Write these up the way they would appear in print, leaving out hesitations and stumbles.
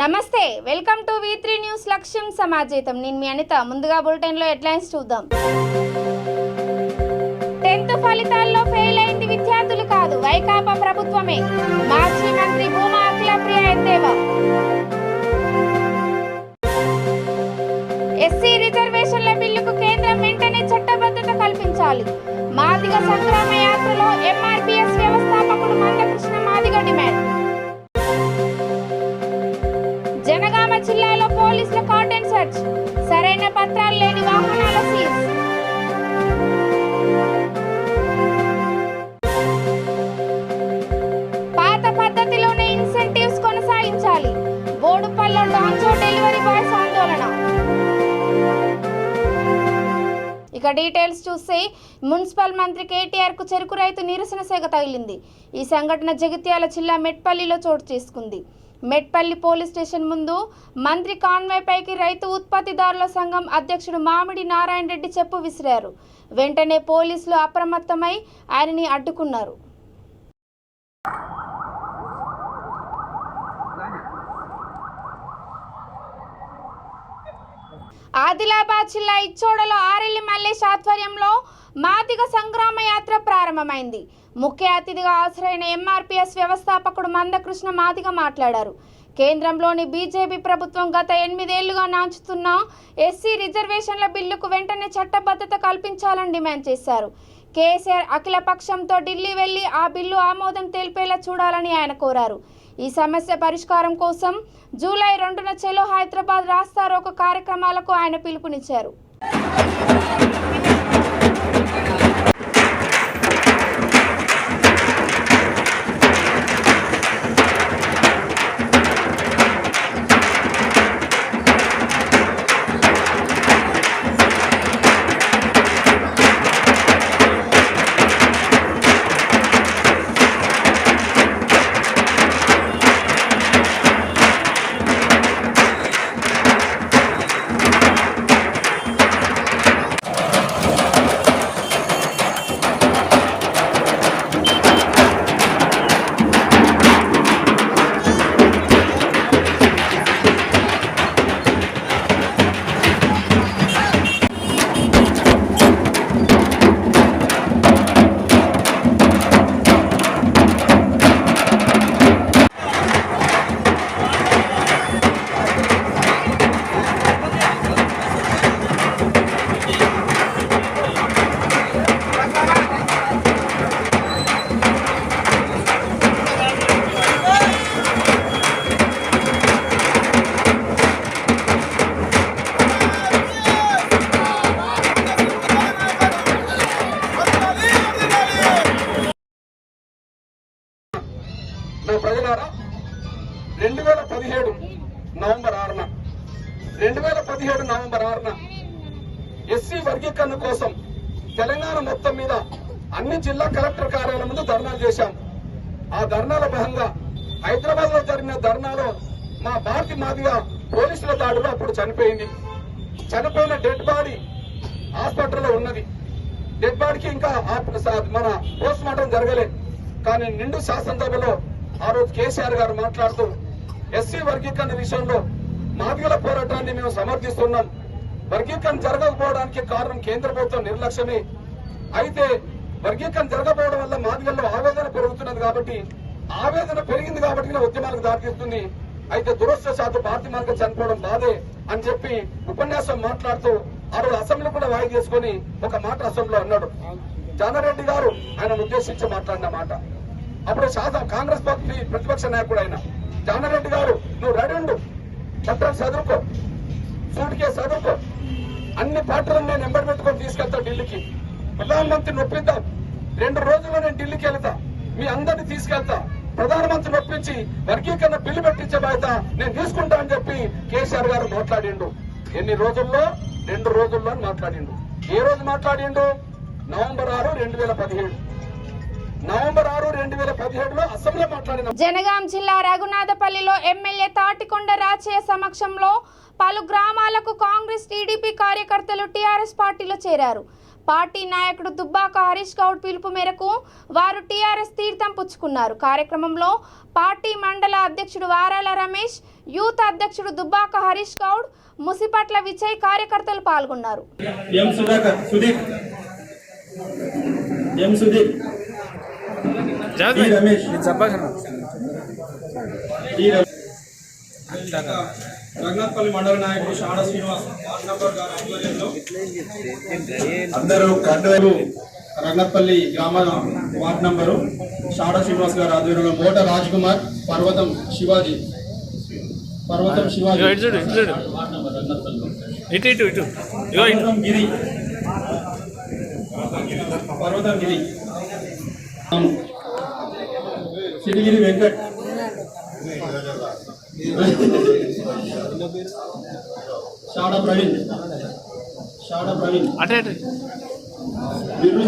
నమస్తే welcome to V3 news లక్ష్యం సమాజేతం నేను మీ అనిత ముందుగా బులెటిన్ లో హెడ్లైన్స్ చూద్దాం 10th ఫలితాల్లో ఫెయిల్ అయింది విద్యార్థులు కాదు వైకాపా ప్రభుత్వమే మాజీ మంత్రి భూమా అఖిలప్రియ ఎద్దేవా ఎస్సీ రిజర్వేషన్ల బిల్లుకు కేంద్రం వెంటనే చట్టబద్ధత కల్పించాలి మాదిగ సంగ్రామ యాత్రలో MRPS వ్యవస్థాపకుడు మందకృష్ణ మాదిగ డిమాండ్ జనగామ జిల్లాలో పోలీసుల కార్డన్ సెర్చ్ సరైన పత్రాలు లేని వాహనాల సీజ్ పాత పద్ధతిలోనే ఇన్సెంటివ్స్ కొనసాగించాలి బోడుపల్లో డాన్సో డెలివరీ బాయ్స్ ఆందోళన ఇక డీటెయిల్స్ చూస్తే మున్సిపల్ మంత్రి కేటీఆర్ కు చెరుకు రైతు నిరసన సెగ తగిలింది ఈ సంఘటన జగిత్యాల జిల్లా మెట్పల్లిలో చోటు చేసుకుంది మెట్పల్లి పోలీస్ స్టేషన్ ముందు మంత్రి కాన్వాయ్ పైకి రైతు ఉత్పత్తిదారుల సంఘం అధ్యక్షుడు మామిడి నారాయణ రెడ్డి చెప్పు విసిరారు వెంటనే పోలీసులు అప్రమత్తమై ఆయనని అడ్డుకున్నారు ఆదిలాబాద్ జిల్లా ఇచ్చోడలో ఆరెల్లి మల్లేష్ ఆధ్వర్యంలో మాదిగ సంగ్రామ యాత్ర ప్రారంభమైంది ముఖ్య అతిథిగా హాజరైన MRPS వ్యవస్థాపకుడు మందకృష్ణ మాదిగ మాట్లాడారు కేంద్రంలోని బీజేపీ ప్రభుత్వం గత 8 ఏళ్లుగా నాంచుతున్న ఎస్సీ రిజర్వేషన్ల బిల్లుకు వెంటనే చట్టబద్ధత కల్పించాలని డిమాండ్ చేశారు కేసీఆర్ అఖిలపక్షంతో ఢిల్లీ వెళ్లి ఆ బిల్లు ఆమోదం తెలిపేలా చూడాలని ఆయన కోరారు ఈ సమస్య పరిష్కారం కోసం జూలై 2న చెలో హైదరాబాద్ రాస్తారోకో కార్యక్రమాలకు ఆయన పిలుపునిచ్చారు ప్రజలారా 2017 నవంబర్ 6న ఎస్సీ వర్గీకరణ కోసం తెలంగాణ మొత్తం మీద అన్ని జిల్లా కలెక్టర్ కార్యాలయం ముందు ధర్నాలు చేశాం ఆ ధర్నాల భాగంగా హైదరాబాద్ లో జరిగిన ధర్నాలో మా భారతి మాదిగా పోలీసుల దాడిలో అప్పుడు చనిపోయిన డెడ్ బాడీ హాస్పిటల్లో ఉన్నది డెడ్ బాడీకి ఇంకా మన పోస్ట్ మార్టం జరగలేదు కానీ నిండు శాసనసభలో ఆ రోజు కేసీఆర్ గారు మాట్లాడుతూ ఎస్సీ వర్గీకరణ విషయంలో మాదిగల పోరాటాన్ని మేము సమర్థిస్తున్నాం వర్గీకరణ జరగకపోవడానికి కారణం కేంద్ర ప్రభుత్వం నిర్లక్ష్యమే అయితే వర్గీకరణ జరగకపోవడం వల్ల మాదిగల్లో ఆవేదన పెరుగుతున్నది కాబట్టి ఆవేదన పెరిగింది కాబట్టి ఉద్యమాలకు దారితీస్తుంది అయితే దురదృష్టవశాత్తు భారతీయ మార్గం చనిపోవడం బాధే అని చెప్పి ఉపన్యాసం మాట్లాడుతూ ఆ రోజు అసెంబ్లీ కూడా వాయి చేసుకుని ఒక మాట అసెంబ్లీలో అన్నాడు జానారెడ్డి గారు ఆయన ఉద్దేశించి మాట్లాడిన మాట అప్పుడు కాంగ్రెస్ పార్టీ ప్రతిపక్ష నాయకుడు ఆయన జానారెడ్డి గారు నువ్వు రెడీ ఉండు పత్రం చదువుకో సూట్ కేసు చదువుకో అన్ని పార్టీలను నేను ఎంబడి పెట్టుకొని తీసుకెళ్తా ఢిల్లీకి ప్రధానమంత్రిని ఒప్పిద్దాం 2 రోజుల్లో నేను ఢిల్లీకి వెళ్తా మీ అందరినీ తీసుకెళ్తా ప్రధానమంత్రిని ఒప్పించి వర్గీకరణ బిల్లు పెట్టించే బాధ్యత నేను తీసుకుంటా అని చెప్పి కేసీఆర్ గారు మాట్లాడిండు ఎన్ని రోజుల్లో 2 రోజుల్లో మాట్లాడిండు ఏ రోజు మాట్లాడిండు నవంబర్ 6, 2017లో అసెంబ్లీలో మాట్లాడిన జనగాం జిల్లా రఘునాథపల్లిలో ఎమ్మెల్యే తాటికొండ రాచయ్య సమక్షంలో పలు గ్రామాలకు కాంగ్రెస్ టీడీపీ కార్యకర్తలు టీఆర్ఎస్ పార్టీలో చేరారు పార్టీ నాయకుడు దుబ్బాక హరీష్ గౌడ్ పిలుపు మేరకు వారు టీఆర్ఎస్ తీర్థం పుచ్చుకున్నారు. కార్యక్రమంలో పార్టీ మండల అధ్యక్షుడు వారాల రమేష్, యూత్ అధ్యక్షుడు దుబ్బాక హరీష్ గౌడ్, ముసిపట్ల విజయ్ కార్యకర్తలు పాల్గొన్నారు. రంగనాథపల్లి మండల నాయకుడు షాడా శ్రీనివాస్ ఆధ్వర్యంలో అందరూ రంగనాథపల్లి గ్రామ వార్డు నంబరు షాడా శ్రీనివాస్ గారి ఆధ్వర్యంలో మోట రాజ్ కుమార్, పర్వతం శివాజీ గిరి పర్వతం గిరి సిరిగిరి వెంకట్ షాడా ప్రవీణ్ బిర్రు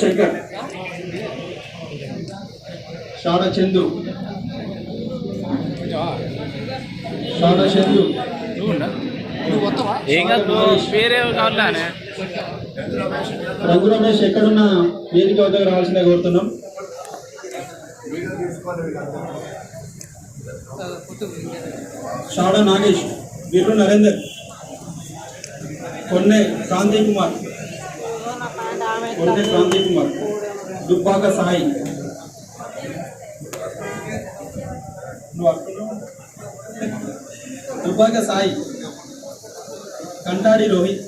శంకర్ షాడా చందు రఘు రమేష్ ఎక్కడున్నా వేదిక వద్దకు రావాల్సిందే కోరుతున్నాం. షాడా నాగేష్, బిర్రు నరేందర్, కొన్నే క్రాంతి కుమార్, దుబ్బాక సాయి, కంటాడి రోహిత్,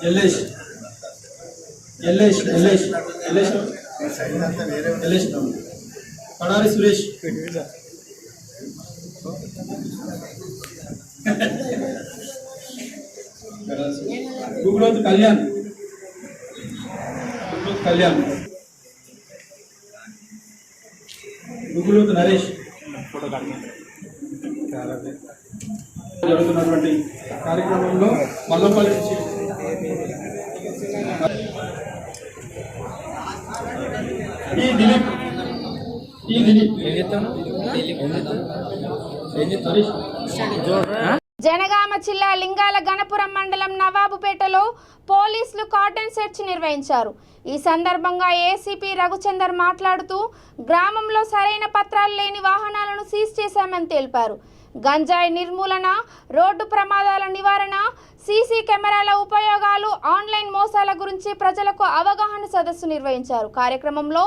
ఎల్లేష్ కడారి సురేష్, గుగ్లోత్ కళ్యాణ్, గుగ్లోత్ నరేష్. జరుగుతున్నటువంటి కార్యక్రమంలో మల్లంపల్లి నుంచి జనగామ జిల్లా లింగాల గణపురం మండలం నవాబుపేటలో పోలీసులు కార్డన్ సెర్చ్ నిర్వహించారు. ఈ సందర్భంగా ఏసీపీ రఘుచందర్ మాట్లాడుతూ గ్రామంలో సరైన పత్రాలు లేని వాహనాలను సీజ్ చేశామని తెలిపారు. గంజాయి నిర్మూలన, రోడ్డు ప్రమాదాల నివారణ, సీసీ కెమెరాల ఉపయోగాలు, ఆన్లైన్ మోసాల గురించి ప్రజలకు అవగాహన సదస్సు నిర్వహించారు. కార్యక్రమంలో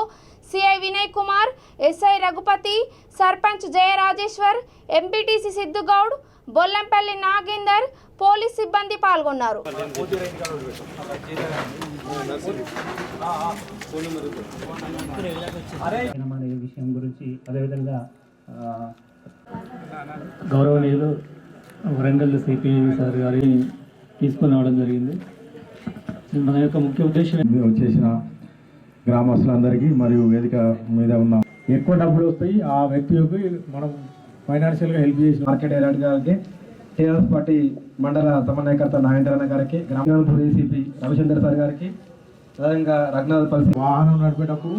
CI Vinay Kumar, SI Raghupathi, sarpanch Jayarajeshwar, MPTC Siddhugoud, Bollampalli Nagender, police సిబ్బంది పాల్గొన్నారు. విషయం గురించి అదేవిధంగా గౌరవనీయులు వరంగల్ సిపిఐ సార్ గారిని తీసుకొని రావడం జరిగింది. మన యొక్క ముఖ్య ఉద్దేశం వచ్చేసిన గ్రామస్తులందరికీ మరియు వేదిక మీద ఉన్న ఎక్కువ డబ్బులు వస్తాయి ఆ వ్యక్తికి మనం ఫైనాన్షియల్గా హెల్ప్ చేసి మార్కెట్ ఏరాడ్ గారికి, టీఆర్ఎస్ పార్టీ మండల సమన్వయకర్త నాగేంద్రన్న గారికి, గ్రామీణ ఏసీపీ రవిచంద్ర సార్ గారికి, అదేవిధంగా రఘునాథపల్లి వాహనం నడిపేటప్పుడు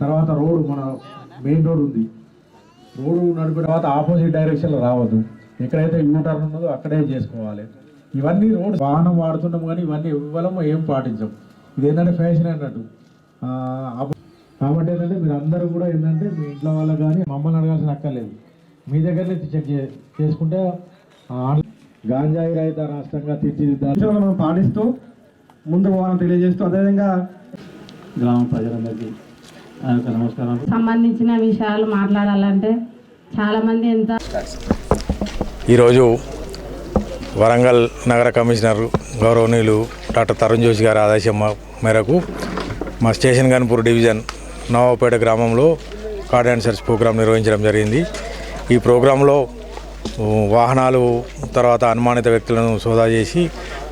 తర్వాత రోడ్డు మన మెయిన్ రోడ్ ఉంది, రోడ్డు నడిపే తర్వాత ఆపోజిట్ డైరెక్షన్లో రావద్దు, ఎక్కడైతే యూటర్న్ ఉన్నదో అక్కడే చేసుకోవాలి. ఇవన్నీ రోడ్ వాహనం వాడుతున్నాం కానీ ఇవన్నీ ఇవ్వడం ఏం పాటించాం. ఇది ఏంటంటే ఫ్యాషన్ అన్నట్టు. కాబట్టి ఏంటంటే మీరు అందరూ కూడా ఏంటంటే మీ ఇంట్లో వాళ్ళకి కానీ మమ్మల్ని అడగాల్సిన అక్కర్లేదు, మీ దగ్గరనే చెక్ చేసుకుంటే గాంజాయి రహిత రాష్ట్రంగా తీర్చిదిద్దాలి మనం పాటిస్తూ ముందు పోవాలని తెలియజేస్తూ, అదేవిధంగా గ్రామ ప్రజలందరికీ నమస్కారం. సంబంధించిన విషయాలు మాట్లాడాలంటే చాలామంది ఎంత ఈరోజు వరంగల్ నగర కమిషనర్ గౌరవనీయులు డాక్టర్ తరుణ్ జోషి గారి ఆదేశం మేరకు మా స్టేషన్ గన్పూర్ డివిజన్ నవాబుపేట గ్రామంలో కార్డన్ సెర్చ్ ప్రోగ్రాం నిర్వహించడం జరిగింది. ఈ ప్రోగ్రాంలో వాహనాలు తర్వాత అనుమానిత వ్యక్తులను సోదా చేసి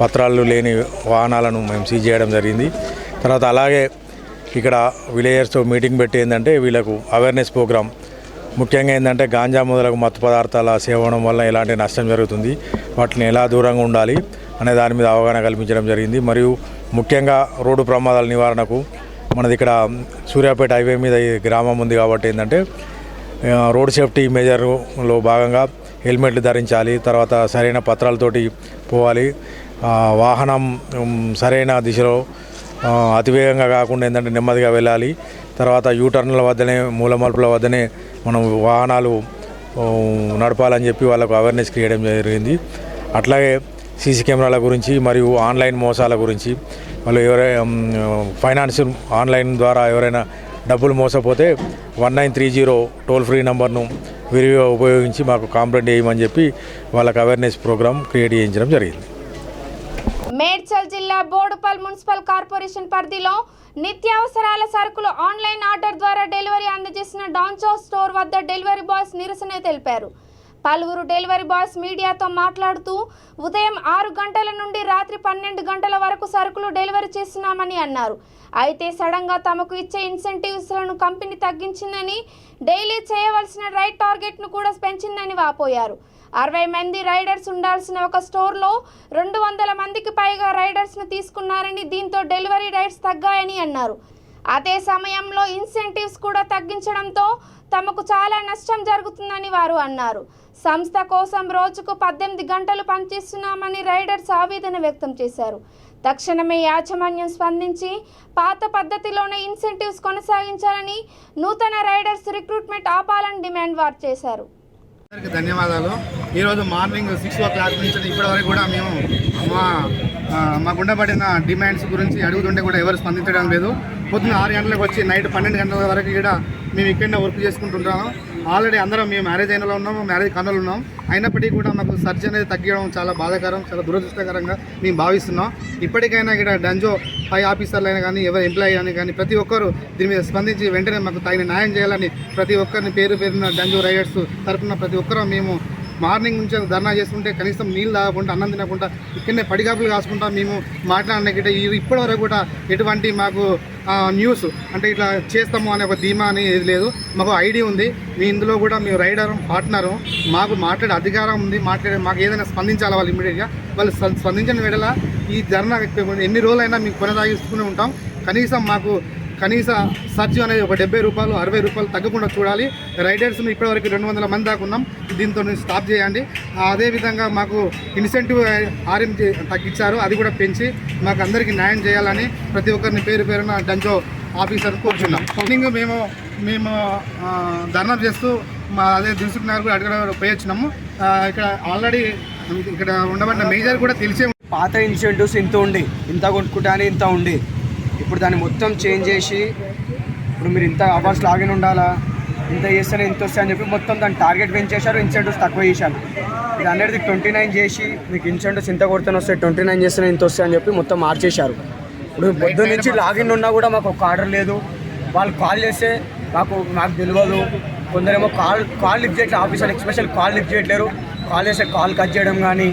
పత్రాలు లేని వాహనాలను మేము సీజ్ చేయడం జరిగింది. తర్వాత అలాగే ఇక్కడ విలేజర్స్తో మీటింగ్ పెట్టి ఏంటంటే వీళ్ళకు అవేర్నెస్ ప్రోగ్రాం ముఖ్యంగా ఏంటంటే గాంజా మొదలగు మత్తు పదార్థాల సేవనం వల్ల ఎలాంటి నష్టం జరుగుతుంది, వాటిని ఎలా దూరంగా ఉండాలి అనే దాని మీద అవగాహన కల్పించడం జరిగింది. మరియు ముఖ్యంగా రోడ్డు ప్రమాదాల నివారణకు మనది ఇక్కడ సూర్యాపేట హైవే మీద ఈ గ్రామం ఉంది కాబట్టి ఏంటంటే రోడ్ సేఫ్టీ మెజర్లో భాగంగా హెల్మెట్లు ధరించాలి, తర్వాత సరైన పత్రాలతోటి పోవాలి, వాహనం సరైన దిశలో అతివేగంగా కాకుండా ఏంటంటే నెమ్మదిగా వెళ్ళాలి. తర్వాత యూటర్న్ల వద్దనే మూలమలుపుల వద్దనే మనం వాహనాలు నడపాలని చెప్పి వాళ్ళకు అవేర్నెస్ చేయడం జరిగింది. అట్లాగే సీసీ కెమెరాల గురించి మరియు ఆన్లైన్ మోసాల గురించి వాళ్ళు ఫైనాన్స్ ఆన్లైన్ ద్వారా ఎవరైనా డబ్బులు మోసపోతే 1930 టోల్ ఫ్రీ నంబర్ను విరివిగా ఉపయోగించి మాకు కంప్లైంట్ చేయమని చెప్పి వాళ్ళకి అవేర్నెస్ ప్రోగ్రామ్ క్రియేట్ చేయించడం జరిగింది. మేడ్చల్ జిల్లా బోడుపల్ మున్సిపల్ కార్పొరేషన్ పరిధిలో నిత్యావసరాల సరుకులు ఆన్లైన్ ఆర్డర్ ద్వారా డెలివరీ అందజేసిన డాన్చో స్టోర్ వద్ద డెలివరీ బాయ్స్ నిరసన తెలిపారు. పలువురు డెలివరీ బాయ్స్ మీడియాతో మాట్లాడుతూ ఉదయం 6 గంటల నుండి రాత్రి 12 గంటల వరకు సరుకులు డెలివరీ చేస్తున్నామని అన్నారు. అయితే సడన్గా తమకు ఇచ్చే ఇన్సెంటివ్స్లను కంపెనీ తగ్గించిందని, డైలీ చేయవలసిన రైడ్ టార్గెట్ను కూడా పెంచిందని వాపోయారు. 60 మంది రైడర్స్ ఉండాల్సిన ఒక స్టోర్లో 200 మందికి పైగా రైడర్స్ను తీసుకున్నారని, దీంతో డెలివరీ రైడ్స్ తగ్గాయని అన్నారు. అదే సమయంలో ఇన్సెంటివ్స్ కూడా తగ్గించడంతో తమకు చాలా నష్టం జరుగుతుందని వారు అన్నారు. సంస్థ కోసం రోజుకు 18 గంటలు పనిచేస్తున్నామని రైడర్స్ ఆవేదన వ్యక్తం చేశారు. తక్షణమే యాజమాన్యం స్పందించి పాత పద్ధతిలోనే ఇన్సెంటివ్స్ కొనసాగించాలని, నూతన రైడర్స్ రిక్రూట్మెంట్ ఆపాలని డిమాండ్ వారు చేశారు. ధన్యవాదాలు. ఈరోజు మార్నింగ్ 6 o'clock నుంచి ఇప్పటివరకు కూడా మేము మాకు ఉండబడిన డిమాండ్స్ గురించి అడుగుతుంటే కూడా ఎవరు స్పందించడం లేదు. పొద్దున్న 6 గంటలకు వచ్చి నైట్ 12 గంటల వరకు కూడా మేము ఇక్కడనే వర్క్ చేసుకుంటుంటాము. ఆల్రెడీ అందరం మేము మ్యారేజ్ అయినలో ఉన్నాము, మ్యారేజ్ కన్నులు ఉన్నాం. అయినప్పటికీ కూడా మాకు సర్చ్ అనేది తగ్గడం చాలా బాధాకరం, చాలా దురదృష్టకరంగా మేము భావిస్తున్నాం. ఇప్పటికైనా ఇక్కడ డంజో పై ఆఫీసర్లు అయినా కానీ, ఎవరు ఎంప్లాయీ అని కానీ ప్రతి ఒక్కరు దీని మీద స్పందించి వెంటనే మాకు తగిన న్యాయం చేయాలని ప్రతి ఒక్కరిని పేరున డంజో రైడర్స్ తరఫున ప్రతి ఒక్కరూ మేము మార్నింగ్ నుంచి ధర్నా చేసుకుంటే కనీసం నీళ్ళు తాగకుండా, అన్నం తినకుండా ఇక్కడనే పడిగాపులు కాసుకుంటా మేము మాట్లాడినట్టు ఇప్పటివరకు కూడా ఎటువంటి మాకు న్యూస్ అంటే ఇట్లా చేస్తాము అనే ఒక ధీమా అనేది లేదు. మాకు ఐడి ఉంది, మీ ఇందులో కూడా మేము రైడర్ పార్ట్నరు, మాకు మాట్లాడే అధికారం ఉంది. మాకు ఏదైనా స్పందించాలి వాళ్ళు ఇమ్మీడియట్గా. వాళ్ళు స్పందించిన వేళ ఈ ధర్నా ఎన్ని రోజులైనా మేము కొనసాగిస్తూనే ఉంటాం. కనీస సర్చ్ అనేది ఒక 70 రూపాయలు 60 రూపాయలు తగ్గకుండా చూడాలి. రైడర్స్ను ఇప్పటివరకు 200 మంది దాకా ఉన్నాం, దీంతో స్టాప్ చేయండి. అదేవిధంగా మాకు ఇన్సెంటివ్ ఆర్ఎం తగ్గించారు, అది కూడా పెంచి మాకు అందరికీ న్యాయం చేయాలని ప్రతి ఒక్కరిని పేరున డంజో ఆఫీసర్ కోరుచున్నాం. మార్నింగ్ మేము ధర్నా చేస్తూ అదే దిల్సుకున్నారు కూడా అడగడం పోయొచ్చినాము. ఇక్కడ ఆల్రెడీ ఇక్కడ ఉండబడిన మేజర్ కూడా తెలిసే పాత ఇన్సెంటివ్స్ ఇంత ఉండి, ఇంత కొట్టుకుంటా అని ఇంత ఉండి, ఇప్పుడు దాన్ని మొత్తం చేంజ్ చేసి ఇప్పుడు మీరు ఇంత అవర్స్ లాగిన్ ఉండాలా, ఇంత చేస్తేనే ఇంత వస్తాయి అని చెప్పి మొత్తం దాన్ని టార్గెట్ పెంచేశారు, ఇన్సెంటివ్స్ తక్కువ చేశారు. ఇది అనేది 29 చేసి మీకు ఇన్సెంటివ్స్ ఇంత కొడుతూనే వస్తాయి, 29 చేస్తేనే ఇంత వస్తాయి అని చెప్పి మొత్తం మార్చేశారు. ఇప్పుడు పొద్దున్న నుంచి లాగిన్ ఉన్నా కూడా మాకు ఒక ఆర్డర్ లేదు. వాళ్ళు కాల్ చేస్తే మాకు తెలియదు. కొందరేమో కాల్ లిఫ్ట్ చేయట్లేదు, ఆఫీసర్ ఎక్స్పెషల్ కాల్ లిఫ్ట్ చేయట్లేరు. కాల్ చేస్తే కాల్ కట్ చేయడం కానీ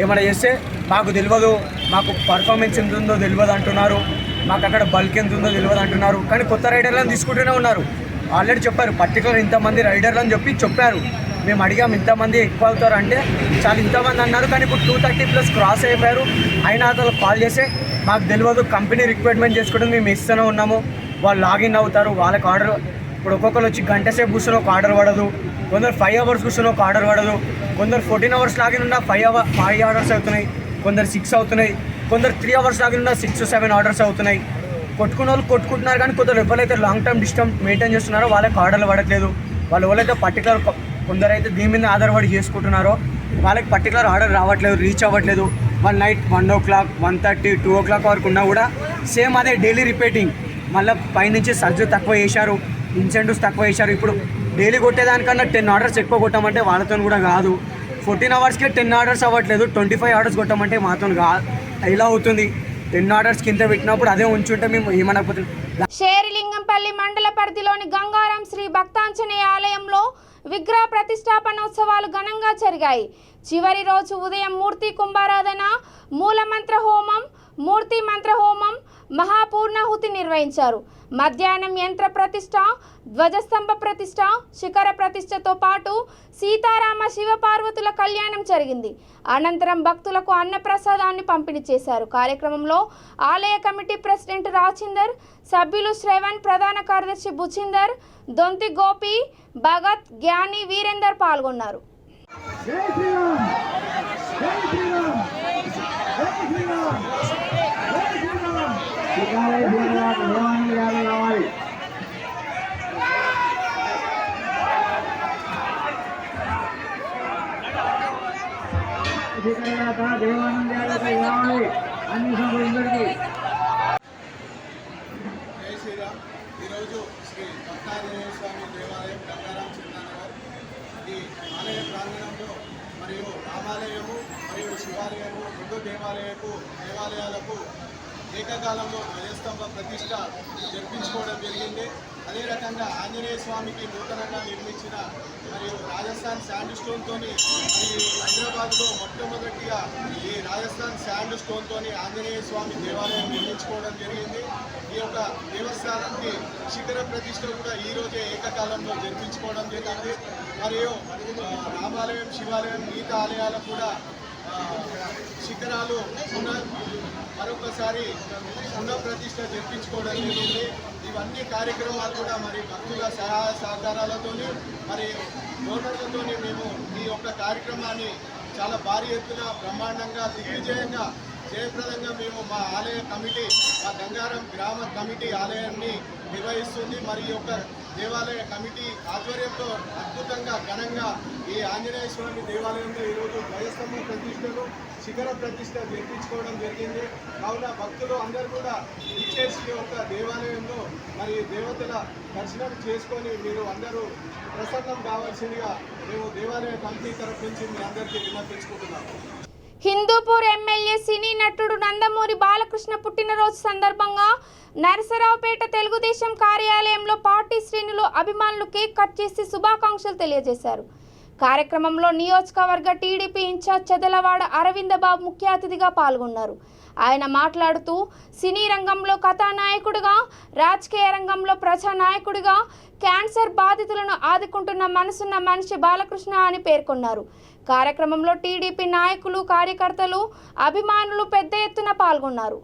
ఏమైనా చేస్తే మాకు తెలియదు, మాకు పర్ఫార్మెన్స్ ఎంత ఉందో తెలియదు అంటున్నారు, మాకు అక్కడ బల్క్ ఎంత ఉందో తెలియదు అంటున్నారు. కానీ కొత్త రైడర్లను తీసుకుంటూనే ఉన్నారు. ఆల్రెడీ చెప్పారు పర్టికులర్ ఇంతమంది రైడర్లు అని చెప్పారు. మేము అడిగాము ఇంతమంది ఎక్కువ అవుతారు అంటే చాలా ఇంతమంది అన్నారు. కానీ ఇప్పుడు 230+ క్రాస్ అయిపోయారు. అయినా అతను కాల్ చేస్తే మాకు తెలియదు, కంపెనీ రిక్వైర్మెంట్ చేసుకుంటే మేము ఇస్తూనే ఉన్నాము. వాళ్ళు లాగిన్ అవుతారు, వాళ్ళకి ఆర్డర్ ఇప్పుడు ఒక్కొక్కరు వచ్చి గంట సేపు కూర్చొని ఒక ఆర్డర్ పడదు, కొందరు 5 hours కూర్చొని ఒక ఆర్డర్ పడదు, కొందరు 14 hours లాగిన్ ఉన్న 5 ఆర్డర్స్ అవుతున్నాయి, కొందరు 6 అవుతున్నాయి, కొందరు 3 hours లాగిన్ ఉన్న 6-7 ఆర్డర్స్ అవుతున్నాయి. కొట్టుకున్న వాళ్ళు కొట్టుకుంటున్నారు. కానీ కొందరు ఎవరైతే లాంగ్ టర్మ్ డిస్టెన్స్ మెయింటైన్ చేస్తున్నారో వాళ్ళకి ఆర్డర్లు పడట్లేదు. వాళ్ళు ఎవరైతే పర్టికులర్ కొందరైతే దీని మీద ఆధారపడి చేసుకుంటున్నారో వాళ్ళకి పర్టికులర్ ఆర్డర్ రావట్లేదు, రీచ్ అవ్వట్లేదు. వాళ్ళు నైట్ 1 o'clock 1:30 2 o'clock వరకు ఉన్నా కూడా సేమ్ అదే డైలీ రిపీటింగ్. మళ్ళీ పైనుంచి సర్జ్ తక్కువ చేశారు, ఇన్సెంటివ్స్ తక్కువ చేశారు. ఇప్పుడు డైలీ కొట్టేదానికన్నా 10 ఆర్డర్స్ ఎక్కువ కొట్టమంటే వాళ్ళతో కూడా కాదు. 14 hours-కే 10 ఆర్డర్స్ అవ్వట్లేదు, 25 ఆర్డర్స్ కొట్టమంటే మాతో ఇలా అవుతుంది. 10 ఆర్డర్స్ కింద పెట్టినప్పుడు అదే ఉంచుంటే మేము ఏమనకపోతుంది. షేరిలింగంపల్లి మండల పరిధిలోని గంగారం శ్రీ భక్తాంజనేయ ఆలయంలో విగ్రహ ప్రతిష్టాపనోత్సవాలు ఘనంగా జరిగాయి. చివరి రోజు ఉదయం మూర్తి కుంభారాధన, మూలమంత్ర హోమం, మూర్తి మంత్ర హోమం, మహాపూర్ణాహుతి నిర్వహించారు. మధ్యాహ్నం యంత్ర ప్రతిష్ట, ధ్వజస్తంభ ప్రతిష్ట, శిఖర ప్రతిష్టతో పాటు సీతారామ శివపార్వతుల కళ్యాణం జరిగింది. అనంతరం భక్తులకు అన్నప్రసాదాన్ని పంపిణీ చేశారు. కార్యక్రమంలో ఆలయ కమిటీ ప్రెసిడెంట్ రాజిందర్, సభ్యులు శ్రవణ్, ప్రధాన కార్యదర్శి బుచిందర్, దొంతి గోపి, భగత్, జ్ఞాని, వీరేందర్ పాల్గొన్నారు. ఈరోజు శ్రీ దత్తాత్రేయ స్వామి దేవాలయం గంగారాం చందానగర్ ఈ ఆలయ ప్రాంగణంలో మరియు రామాలయము మరియు శివాలయము రెండు దేవాలయాలకు ఏకకాలంలో ధ్వజస్తంభ ప్రతిష్ట జరిపించుకోవడం జరిగింది. అదే రకంగా ఆంజనేయ స్వామికి నూతనంగా నిర్మించిన మరియు రాజస్థాన్ శాండ్ స్టోన్తో మరియు హైదరాబాద్లో మొట్టమొదటిగా ఈ రాజస్థాన్ శాండ్ స్టోన్తో ఆంజనేయ స్వామి దేవాలయం నిర్మించుకోవడం జరిగింది. ఈ యొక్క దేవస్థానానికి శిఖర ప్రతిష్ట కూడా ఈరోజే ఏకకాలంలో జరిపించుకోవడం జరిగింది. మరియు రామాలయం, శివాలయం, మిగతా ఆలయాలకు కూడా శిఖరాలు మరొకసారి పునఃప్రతిష్ఠ జరిపించుకోవడం జరిగింది. ఇవన్నీ కార్యక్రమాలు కూడా మరి భక్తుల సహాయ సహకారాలతో మరి డోనర్లతో మేము ఈ యొక్క కార్యక్రమాన్ని చాలా భారీ ఎత్తున బ్రహ్మాండంగా దిగ్విజయంగా జయప్రదంగా మేము మా ఆలయ కమిటీ, మా గంగారం గ్రామ కమిటీ ఆలయాన్ని నిర్వహిస్తుంది. మరి ఈ యొక్క దేవాలయ కమిటీ ఆధ్వర్యంలో అద్భుతంగా ఘనంగా ఈ ఆంజనేయ స్వామి దేవాలయంలో ఈరోజు ధ్వజస్తంభ ప్రతిష్టలు, శిఖర ప్రతిష్ట జరిపించుకోవడం జరిగింది. కావున భక్తులు అందరూ కూడా ఇచ్చేసి ఈ యొక్క దేవాలయంలో మరి దేవతల దర్శనం చేసుకొని మీరు అందరూ ప్రసన్నం కావాల్సిందిగా మేము దేవాలయ కమిటీ తరఫు నుంచి మీ అందరికీ విన్నపించుకుంటున్నాము. హిందూపూర్ ఎమ్మెల్యే సినీ నటుడు నందమూరి బాలకృష్ణ పుట్టినరోజు సందర్భంగా నరసరావుపేట తెలుగుదేశం కార్యాలయంలో పార్టీ శ్రేణులు, అభిమానులు కేక్ కట్ చేసి శుభాకాంక్షలు తెలియజేశారు. కార్యక్రమంలో నియోజకవర్గ టీడీపీ ఇన్ఛార్జ్ చెదలవాడ అరవిందబాబు ముఖ్య అతిథిగా పాల్గొన్నారు. ఆయన మాట్లాడుతూ సినీ రంగంలో కథానాయకుడిగా, రాజకీయ రంగంలో ప్రజానాయకుడిగా క్యాన్సర్ బాధితులను ఆదుకుంటున్న మనసున్న మనిషి బాలకృష్ణ అని పేర్కొన్నారు. కార్యక్రమంలో టీడీపీ నాయకులు, కార్యకర్తలు, అభిమానులు పెద్ద ఎత్తున పాల్గొన్నారు.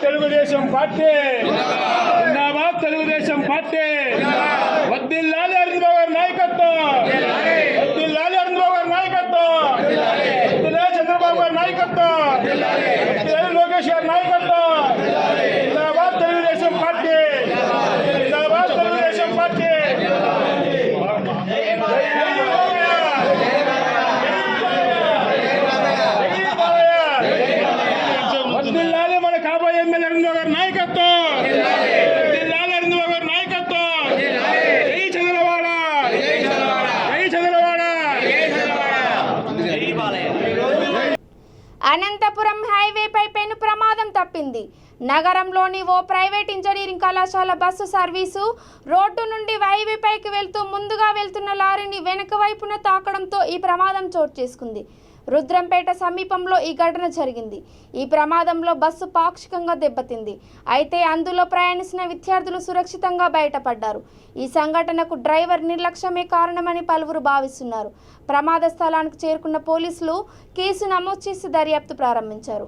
తెలుగుదేశం పార్టీ, జిందాబాద్ తెలుగుదేశం పార్టీ, వద్దిల్లాలి అరవింద్ బాబు గారి నాయకత్వం, వద్దిల్లాలి అరవింద్ బాబు గారి నాయకత్వం, వద్దిల్లాలి చంద్రబాబు గారి నాయకత్వం, వద్దిల్లాలి లోకేష్ గారి నాయకత్వం. జిందాబాద్ తెలుగుదేశం పార్టీ, జిందాబాద్ తెలుగుదేశం పార్టీ. వద్దిల్లాలి మన కాబోయే ఎమ్మెల్యే అరవింద్ బాబు గారి నాయకత్వం, వద్దిల్లాలి అరవింద్ బాబు గారి నాయకత్వం. జై చంద్రవాడ, జై చంద్రవాడ. అనంతపురం హైవేపై పెను ప్రమాదం తప్పింది. నగరంలోని ఓ ప్రైవేట్ ఇంజనీరింగ్ కళాశాల బస్సు సర్వీసు రోడ్డు నుండి హైవేపైకి వెళ్తూ ముందుగా వెళ్తున్న లారీని వెనక వైపున తాకడంతో ఈ ప్రమాదం చోటు చేసుకుంది. రుద్రంపేట సమీపంలో ఈ ఘటన జరిగింది. ఈ ప్రమాదంలో బస్సు పాక్షికంగా దెబ్బతింది. అయితే అందులో ప్రయాణిస్తున్న విద్యార్థులు సురక్షితంగా బయటపడ్డారు. ఈ సంఘటనకు డ్రైవర్ నిర్లక్ష్యమే కారణమని పలువురు భావిస్తున్నారు. ప్రమాద స్థలానికి చేరుకున్న పోలీసులు కేసు నమోదు చేసి దర్యాప్తు ప్రారంభించారు.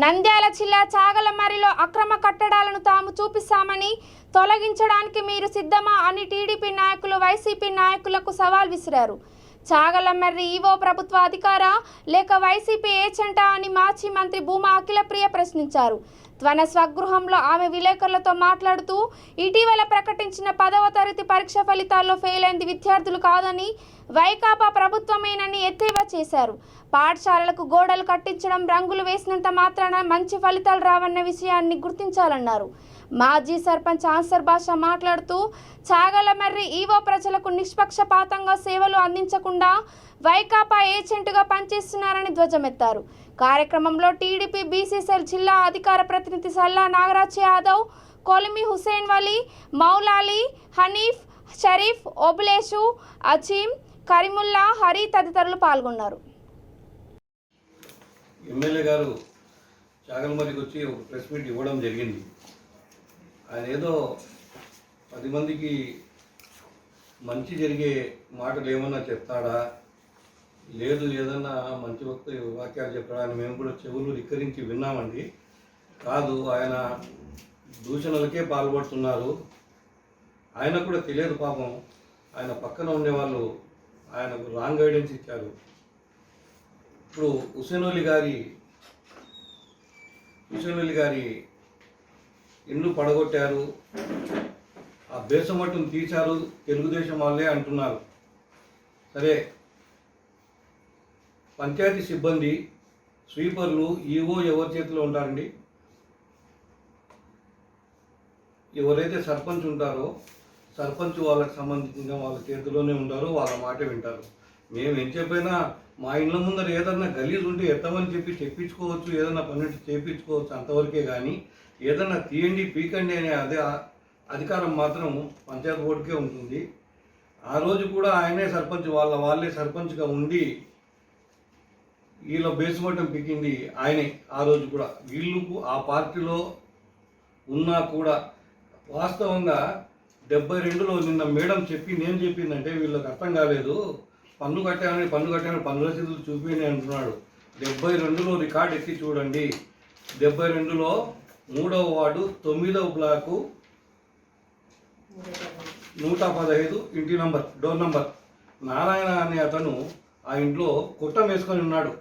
నంద్యాల జిల్లా చాగలమర్రిలో అక్రమ కట్టడాలను తాము చూపిస్తామని తొలగించడానికి మీరు సిద్ధమా అని టీడీపీ నాయకులు వైసీపీ నాయకులకు సవాల్ విసిరారు. చాగలమర్రి ఈవో ప్రభుత్వ అధికారా లేక వైసీపీ ఏజెంటా అని మాజీ మంత్రి భూమా అఖిలప్రియ ప్రశ్నించారు. తన స్వగృహంలో ఆమె విలేకరులతో మాట్లాడుతూ ఇటీవల ప్రకటించిన 10వ తరగతి పరీక్ష ఫలితాల్లో ఫెయిల్ అయింది విద్యార్థులు కాదని వైకాపా ప్రభుత్వమేనని ఎద్దేవా చేశారు. పాఠశాలలకు గోడలు కట్టించడం, రంగులు వేసినంత మాత్రాన మంచి ఫలితాలు రావన్న విషయాన్ని గుర్తించాలన్నారు. మాజీ సర్పంచ్ ఆన్సర్ భాష మాట్లాడుతూ చాగలమర్రి ఈవో ప్రజలకు నిష్పక్షపాతంగా సేవలు అందించకుండా వైకాపా ఏజెంటుగా పనిచేస్తున్నారని ధ్వజమెత్తారు. కార్యక్రమంలో టీడీపీ బీసీసీఎల్ జిల్లా అధికార ప్రతినిధి సల్లా నాగరాజ్ యాదవ్, కొలిమి హుసేన్ వలీ, మౌలాలి, హనీఫ్, షరీఫ్, ఓబులేషు, అజీం, కరీముల్లా, హరి తదితరులు పాల్గొన్నారు. ఎమ్మెల్యే గారు చాగలమర్రికి వచ్చి ఒక ప్రెస్ మీట్ ఇవ్వడం జరిగింది. ఆయన ఏదో 10 మందికి మంచి జరిగే మాటలు ఏమన్నా చెప్తాడా, లేదు ఏదన్నా మంచి వాక్యాలు చెప్పడానికి మేము కూడా చెవులు రిక్కరించి విన్నామండి. కాదు, ఆయన దూషణలకే పాల్పడుతున్నారు. ఆయన కూడా తెలియదు పాపం. ఆయన పక్కన ఉండేవాళ్ళు ఆయనకు రాంగ్ గైడెన్స్ ఇచ్చారు. ఇప్పుడు హుసేన్ వలీ గారి ఇల్లు పడగొట్టారు, ఆ బేసమట్టును తీశారు తెలుగుదేశం వాళ్ళే అంటున్నారు. సరే, పంచాయతీ సిబ్బంది, స్వీపర్లు, ఈవో ఎవరి చేతిలో ఉంటారండి? ఎవరైతే సర్పంచ్ ఉంటారో సర్పంచ్ వాళ్ళకి సంబంధించిన వాళ్ళ చేతిలోనే ఉంటారు, వాళ్ళ మాట వింటారు. మేము ఏం చెప్పైనా మా ఇళ్ళ ముందర ఏదన్నా గలీజ్ ఉంటే ఎత్తమని చెప్పించుకోవచ్చు, ఏదన్నా పని చేయించుకోవచ్చు, అంతవరకే. కానీ ఏదన్నా తీయండి పీకండి అనే అధికారం మాత్రం పంచాయతీ బోర్డుకే ఉంటుంది. ఆ రోజు కూడా ఆయనే సర్పంచ్, వాళ్ళే సర్పంచ్గా ఉండి వీళ్ళ బేస్మట్టం పీకింది ఆయనే. ఆ రోజు కూడా వీళ్ళకు ఆ పార్టీలో ఉన్నా కూడా వాస్తవంగా 72లో నిన్న మేడం నేను చెప్పిందంటే వీళ్ళకి అర్థం కాలేదు. పన్ను కట్టామని పన్ను రసీదులు చూపించని అంటున్నాడు. 72లో రికార్డు ఎక్కి చూడండి. 72లో 3వ వార్డు 9వ బ్లాకు 115 ఇంటి నంబర్, డోర్ నంబర్. నారాయణ అనే అతను ఆ ఇంట్లో కుట్టం వేసుకొని ఉన్నాడు.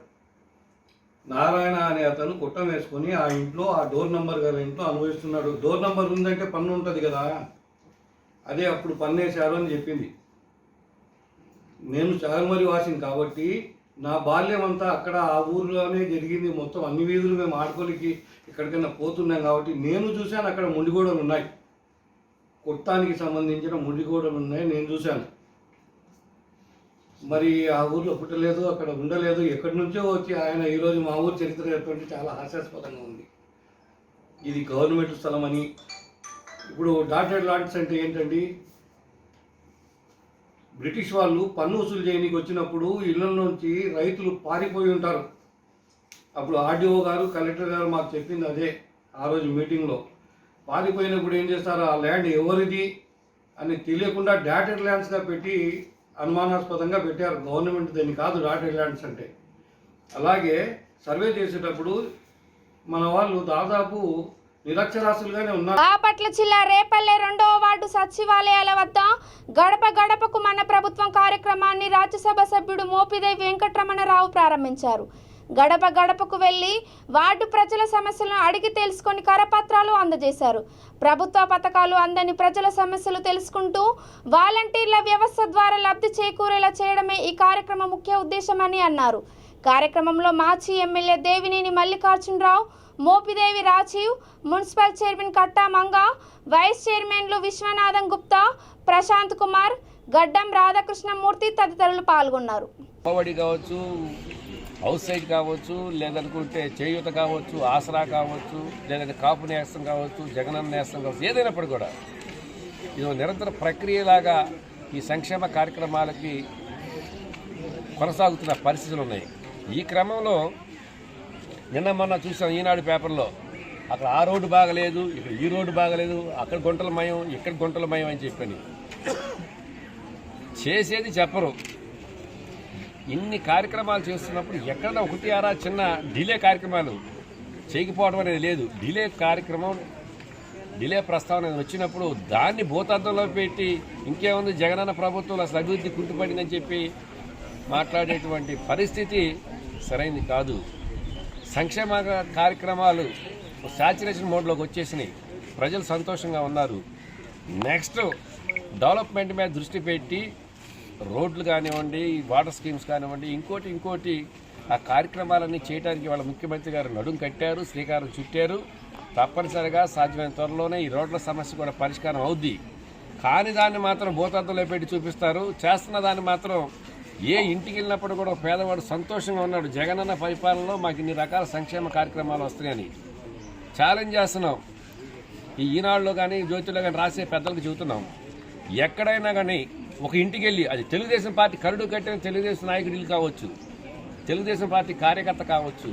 నారాయణ అనే అతను కుట్టం వేసుకొని ఆ ఇంట్లో, ఆ డోర్ నంబర్ గల ఇంట్లో అనుభవిస్తున్నాడు. డోర్ నంబర్ ఉందంటే పన్ను ఉంటుంది కదా, అదే అప్పుడు పన్ను వేశారు అని చెప్పింది. నేను చాగలమర్రి వాసిని కాబట్టి నా బాల్యం అంతా అక్కడ ఆ ఊర్లోనే జరిగింది. మొత్తం అన్ని వీధులు మేము ఆడుకోనికి ఎక్కడికైనా పోతున్నాం కాబట్టి నేను చూశాను. అక్కడ ముండిగోడలు ఉన్నాయి, కుట్టానికి సంబంధించిన ముండిగోడలు ఉన్నాయి, నేను చూశాను. మరి ఆ ఊర్లో పుట్టలేదు, అక్కడ ఉండలేదు, ఎక్కడి నుంచో వచ్చి ఆయన ఈరోజు మా ఊరు చరిత్ర చెప్పండి చాలా హాస్యాస్పదంగా ఉంది. ఇది గవర్నమెంట్ స్థలం అని. ఇప్పుడు డాటెడ్ లాట్స్ అంటే ఏంటండి? బ్రిటిష్ వాళ్ళు పన్ను వసూలు చేయడానికి వచ్చినప్పుడు ఇళ్ళ నుంచి రైతులు పారిపోయి ఉంటారు. అప్పుడు ఆర్డీఓ గారు, కలెక్టర్ గారు మాకు చెప్పింది అదే ఆ రోజు మీటింగ్లో. పారిపోయినప్పుడు ఏం చేస్తారు, ఆ ల్యాండ్ ఎవరిది అని తెలియకుండా డాటెడ్ ల్యాండ్స్గా పెట్టి అనుమానాస్పదంగా పెట్టారు. గవర్నమెంట్ దాన్ని కాదు డాటెడ్ ల్యాండ్స్ అంటే. అలాగే సర్వే చేసేటప్పుడు మన వాళ్ళు దాదాపు నిరక్షరాస్యులుగానే ఉన్నారు. బాపట్ల జిల్లా రేపల్లె 2వ వార్డు సచివాలయాల వద్ద గడప గడపకు మన ప్రభుత్వం కార్యక్రమాన్ని రాజ్యసభ సభ్యుడు మోపిదేవి వెంకటరమణరావు ప్రారంభించారు. గడప గడపకు వెళ్లి వార్డు ప్రజల సమస్యలను అడిగి తెలుసుకొని కరపత్రాలు అందజేశారు. ప్రభుత్వ పథకాలు అందని ప్రజల సమస్యలు తెలుసుకుంటూ వాలంటీర్ల వ్యవస్థ ద్వారా లబ్ధి చేకూరేలా చేయడమే ఈ కార్యక్రమం ముఖ్య ఉద్దేశమని అన్నారు. కార్యక్రమంలో మాజీ MLA Devineni Mallikarjunarao, Mopidevi Rajeev, municipal chairman Katta Manga, vice చైర్మన్లు విశ్వనాథం గుప్తా, ప్రశాంత్ కుమార్, గడ్డం రాధాకృష్ణమూర్తి తదితరులు పాల్గొన్నారు. కావచ్చు, హౌస్ సైడ్ కావచ్చు, లేదనుకుంటే చేయూత కావచ్చు, ఆసరా కావచ్చు, లేదంటే కాపు నేస్తం కావచ్చు, జగనన్న నేస్తం కావచ్చు, ఏదైనప్పుడు కూడా ఇది నిరంతర ప్రక్రియలాగా ఈ సంక్షేమ కార్యక్రమాలకి కొనసాగుతున్న పరిస్థితులు ఉన్నాయి. ఈ క్రమంలో నిన్న మొన్న చూసాం ఈనాడు పేపర్లో, అక్కడ ఆ రోడ్డు బాగలేదు, ఇక్కడ ఈ రోడ్డు బాగలేదు, అక్కడ గుంటల మయం, ఇక్కడ గుంటల మయం అని చెప్పని చేసేది చెప్పరు. ఇన్ని కార్యక్రమాలు చేస్తున్నప్పుడు ఎక్కడన్నా ఒకటి ఆరా చిన్న డిలే కార్యక్రమాలు చేయకపోవడం అనేది లేదు. డిలే ప్రస్తావన వచ్చినప్పుడు దాన్ని భూతార్థంలో పెట్టి ఇంకేముంది జగనన్న ప్రభుత్వంలో అసలు అభివృద్ధి కుంటుపడిందని చెప్పి మాట్లాడేటువంటి పరిస్థితి సరైనది కాదు. సంక్షేమ కార్యక్రమాలు సాచురేషన్ మోడ్లోకి వచ్చేసినాయి, ప్రజలు సంతోషంగా ఉన్నారు. నెక్స్ట్ డెవలప్మెంట్ మీద దృష్టి పెట్టి రోడ్లు కానివ్వండి, వాటర్ స్కీమ్స్ కానివ్వండి, ఇంకోటి ఆ కార్యక్రమాలన్నీ చేయడానికి వాళ్ళ ముఖ్యమంత్రి గారు నడుం కట్టారు, శ్రీకారం చుట్టారు. తప్పనిసరిగా సాధ్యమైన త్వరలోనే ఈ రోడ్ల సమస్య కూడా పరిష్కారం అవుద్ది. కాని దాన్ని మాత్రం భూతార్థంలో పెట్టి చూపిస్తారు. చేస్తున్న దాన్ని మాత్రం ఏ ఇంటికి వెళ్ళినప్పుడు కూడా పేదవాడు సంతోషంగా ఉన్నాడు, జగనన్న పరిపాలనలో మాకు ఇన్ని రకాల సంక్షేమ కార్యక్రమాలు వస్తాయని ఛాలెంజ్ చేస్తున్నాం. ఈ ఈనాడులో కానీ జ్యోతిలో కానీ రాసే పెద్దలకు చెబుతున్నాం, ఎక్కడైనా కానీ ఒక ఇంటికి వెళ్ళి, అది తెలుగుదేశం పార్టీ కరుడు కట్టిన తెలుగుదేశం నాయకుడిలు కావచ్చు, తెలుగుదేశం పార్టీ కార్యకర్త కావచ్చు,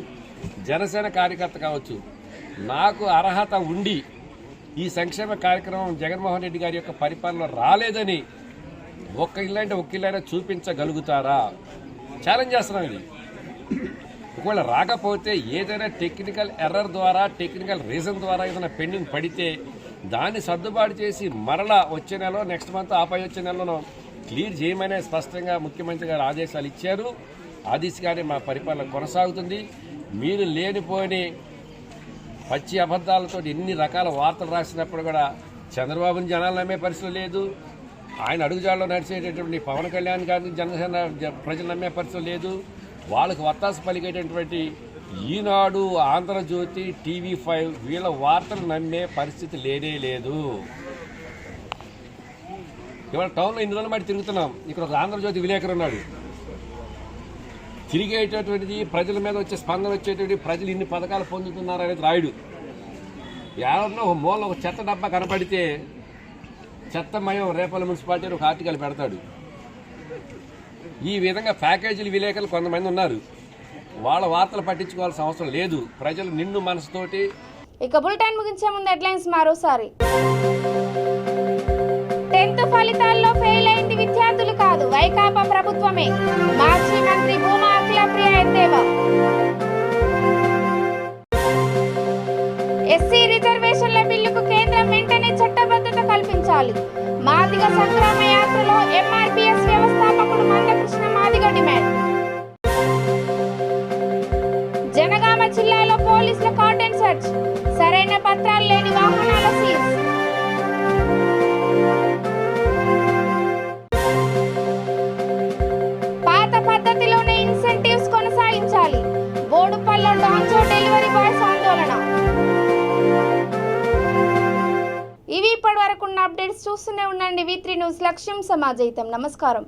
జనసేన కార్యకర్త కావచ్చు, నాకు అర్హత ఉండి ఈ సంక్షేమ కార్యక్రమం జగన్మోహన్ రెడ్డి గారి యొక్క పరిపాలన రాలేదని ఒక్క ఇల్లైనా చూపించగలుగుతారా? ఛాలెంజ్ చేస్తున్నాం. ఇది ఒకవేళ రాకపోతే ఏదైనా టెక్నికల్ ఎర్రర్ ద్వారా, టెక్నికల్ రీజన్ ద్వారా ఏదైనా పెండింగ్ పడితే దాన్ని సర్దుబాటు చేసి మరలా వచ్చే నెలలో, నెక్స్ట్ మంత్ ఆపై వచ్చే నెలలో క్లియర్ చేయమనే స్పష్టంగా ముఖ్యమంత్రి గారు ఆదేశాలు ఇచ్చారు. ఆ దిశగానే మా పరిపాలన కొనసాగుతుంది. మీరు లేనిపోని పచ్చి అబద్ధాలతో ఎన్ని రకాల వార్తలు రాసినప్పుడు కూడా చంద్రబాబుని జనాలు నమ్మే పరిస్థితి లేదు. ఆయన అడుగుజాడలో నడిచేటటువంటి పవన్ కళ్యాణ్ గారిని జనసేన ప్రజలు నమ్మే పరిస్థితి లేదు. వాళ్ళకు వత్తాసు పలికేటటువంటి ఈనాడు, ఆంధ్రజ్యోతి, TV5 వీళ్ళ వార్తలు నమ్మే పరిస్థితి లేనే లేదు. ఇవాళ టౌన్లో ఇన్ని రోజుల మాట తిరుగుతున్నాం. ఇక్కడ ఒక ఆంధ్రజ్యోతి విలేకరు ఉన్నాడు. తిరిగేటటువంటిది, ప్రజల మీద వచ్చే స్పందన వచ్చేటువంటి, ప్రజలు ఇన్ని పథకాలు పొందుతున్నారు అనేది రాయుడు. ఎవరినో ఒక మూల ఒక చెత్త డబ్బా కనపడితే చెత్తమయం రేపల్ల మున్సిపాలిటీ ఒక ఆర్టికల్ పెడతాడు. ఈ విధంగా ప్యాకేజీలు విలేకరులు కొంతమంది ఉన్నారు. వాళ్ళ వార్తలు పట్టించుకోవాల్సిన అవసరం లేదు. ప్రజలు నిండు మనసుతోటి. ఇక బులెటిన్ ముగించే ముందు హెడ్లైన్స్ మరోసారి. 10th ఫలితాల్లో ఫెయిల్ అయింది విద్యార్థులు కాదు, వైకాపా ప్రభుత్వమే. మాజీ మంత్రి భూమా అఖిలప్రియ ఎద్దేవా. ఎస్సీ రిజర్వేషన్ల బిల్లుకు కేంద్రం వెంటనే చట్టబద్ధత కల్పించాలి. మాదిగ సంగ్రామ యాత్రలో MRPS వ్యవస్థాపకుడు మందకృష్ణ మాదిగ డిమాండ్. జనగామ జిల్లాలో పోలీసుల కార్డన్ సెర్చ్, సరైన పత్రాలు లేని వాహనాల సీజ్. పాత పద్ధతిలోనే ఇన్సెంటివ్స్ కొనసాగించాలి, బోడుపల్లో డాన్సో డెలివరీ బాయ్స్ ఆందోళన. ఇవి ఇప్పటి వరకు ఉన్న అప్డేట్స్. చూస్తూనే ఉండండి V3 న్యూస్, లక్ష్యం సమాజహితం. నమస్కారం.